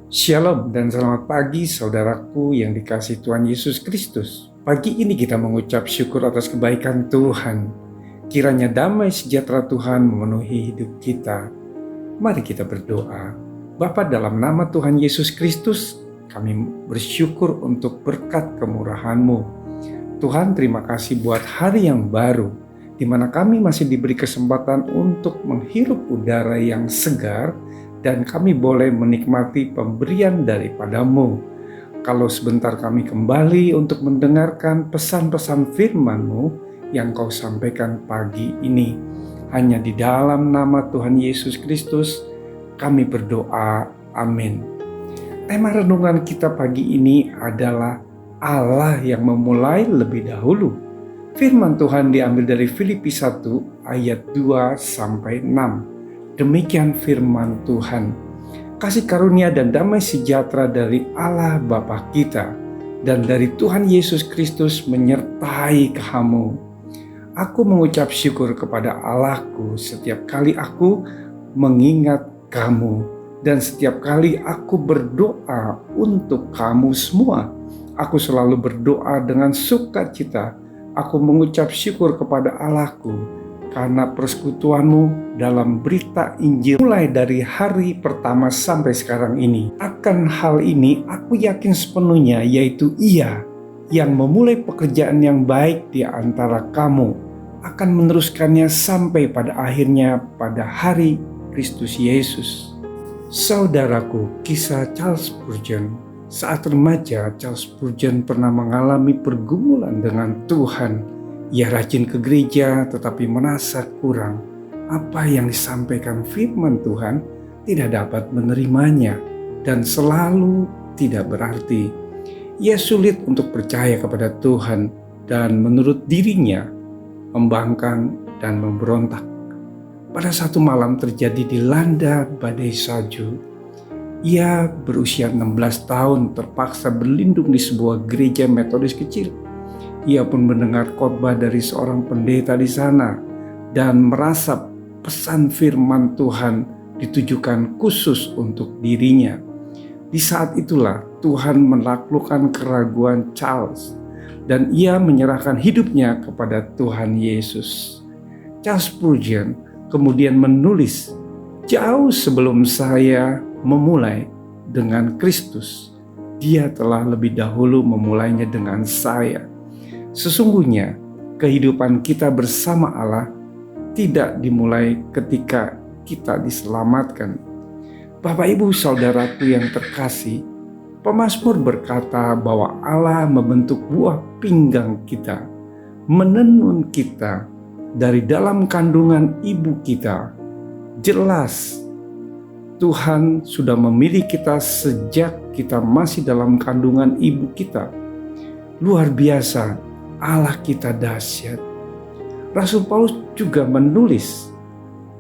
Shalom dan selamat pagi saudaraku yang dikasihi Tuhan Yesus Kristus. Pagi ini kita mengucap syukur atas kebaikan Tuhan. Kiranya damai sejahtera Tuhan memenuhi hidup kita. Mari kita berdoa. Bapa, dalam nama Tuhan Yesus Kristus, kami bersyukur untuk berkat kemurahan-Mu. Tuhan, terima kasih buat hari yang baru, di mana kami masih diberi kesempatan untuk menghirup udara yang segar, dan kami boleh menikmati pemberian daripada-Mu. Kalau sebentar kami kembali untuk mendengarkan pesan-pesan firman-Mu yang Kau sampaikan pagi ini. Hanya di dalam nama Tuhan Yesus Kristus kami berdoa, amin. Tema renungan kita pagi ini adalah Allah yang memulai lebih dahulu. Firman Tuhan diambil dari Filipi 1 ayat 2-6. Demikian firman Tuhan. Kasih karunia dan damai sejahtera dari Allah Bapa kita dan dari Tuhan Yesus Kristus menyertai kamu. Aku mengucap syukur kepada Allahku setiap kali aku mengingat kamu, dan setiap kali aku berdoa untuk kamu semua. Aku selalu berdoa dengan sukacita. Aku mengucap syukur kepada Allahku karena persekutuanmu dalam berita Injil mulai dari hari pertama sampai sekarang ini. Akan hal ini aku yakin sepenuhnya, yaitu Ia yang memulai pekerjaan yang baik di antara kamu akan meneruskannya sampai pada akhirnya pada hari Kristus Yesus. Saudaraku, kisah Charles Spurgeon. Saat remaja, Charles Spurgeon pernah mengalami pergumulan dengan Tuhan. Ia rajin ke gereja tetapi merasa kurang. Apa yang disampaikan firman Tuhan tidak dapat menerimanya dan selalu tidak berarti. Ia sulit untuk percaya kepada Tuhan dan menurut dirinya membangkang dan memberontak. Pada satu malam terjadi dilanda badai salju. Ia berusia 16 tahun terpaksa berlindung di sebuah gereja Metodis kecil. Ia pun mendengar khotbah dari seorang pendeta di sana dan merasa pesan firman Tuhan ditujukan khusus untuk dirinya. Di saat itulah Tuhan menaklukkan keraguan Charles dan ia menyerahkan hidupnya kepada Tuhan Yesus. Charles Spurgeon kemudian menulis, "Jauh sebelum saya memulai dengan Kristus, Dia telah lebih dahulu memulainya dengan saya." Sesungguhnya kehidupan kita bersama Allah tidak dimulai ketika kita diselamatkan. Bapak, Ibu, saudaraku yang terkasih, pemazmur berkata bahwa Allah membentuk buah pinggang kita, menenun kita dari dalam kandungan ibu kita. Jelas Tuhan sudah memilih kita sejak kita masih dalam kandungan ibu kita. Luar biasa, Allah kita dahsyat. Rasul Paulus juga menulis,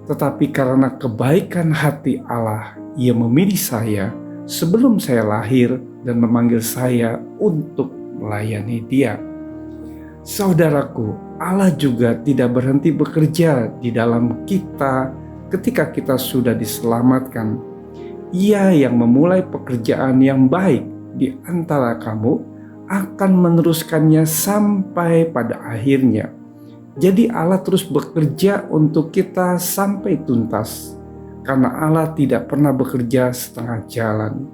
"Tetapi karena kebaikan hati Allah, Ia memilih saya sebelum saya lahir dan memanggil saya untuk melayani Dia." Saudaraku, Allah juga tidak berhenti bekerja di dalam kita ketika kita sudah diselamatkan. Ia yang memulai pekerjaan yang baik di antara kamu akan meneruskannya sampai pada akhirnya. Jadi Allah terus bekerja untuk kita sampai tuntas, karena Allah tidak pernah bekerja setengah jalan.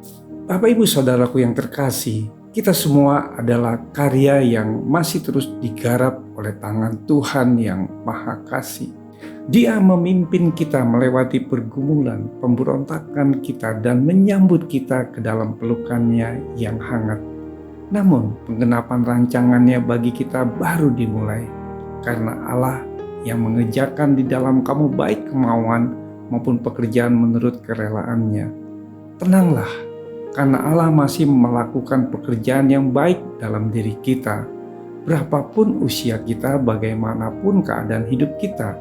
Bapak, Ibu, saudaraku yang terkasih, kita semua adalah karya yang masih terus digarap oleh tangan Tuhan yang Maha Kasih. Dia memimpin kita melewati pergumulan, pemberontakan kita, dan menyambut kita ke dalam pelukannya yang hangat. Namun penggenapan rancangannya bagi kita baru dimulai, karena Allah yang mengerjakan di dalam kamu baik kemauan maupun pekerjaan menurut kerelaannya. Tenanglah, karena Allah masih melakukan pekerjaan yang baik dalam diri kita. Berapapun usia kita, bagaimanapun keadaan hidup kita.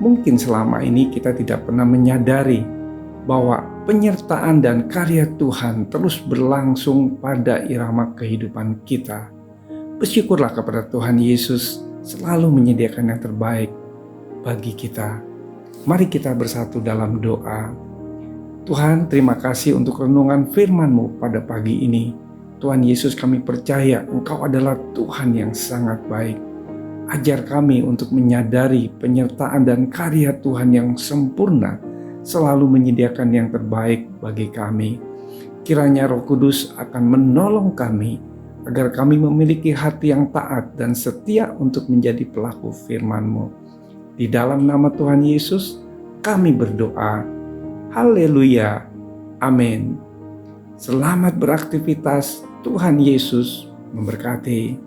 Mungkin selama ini kita tidak pernah menyadari bahwa penyertaan dan karya Tuhan terus berlangsung pada irama kehidupan kita. Bersyukurlah kepada Tuhan Yesus selalu menyediakan yang terbaik bagi kita. Mari kita bersatu dalam doa. Tuhan, terima kasih untuk renungan firman-Mu pada pagi ini. Tuhan Yesus, kami percaya Engkau adalah Tuhan yang sangat baik. Ajar kami untuk menyadari penyertaan dan karya Tuhan yang sempurna, selalu menyediakan yang terbaik bagi kami. Kiranya Roh Kudus akan menolong kami, agar kami memiliki hati yang taat dan setia untuk menjadi pelaku firman-Mu. Di dalam nama Tuhan Yesus, kami berdoa. Haleluya. Amin. Selamat beraktivitas. Tuhan Yesus memberkati.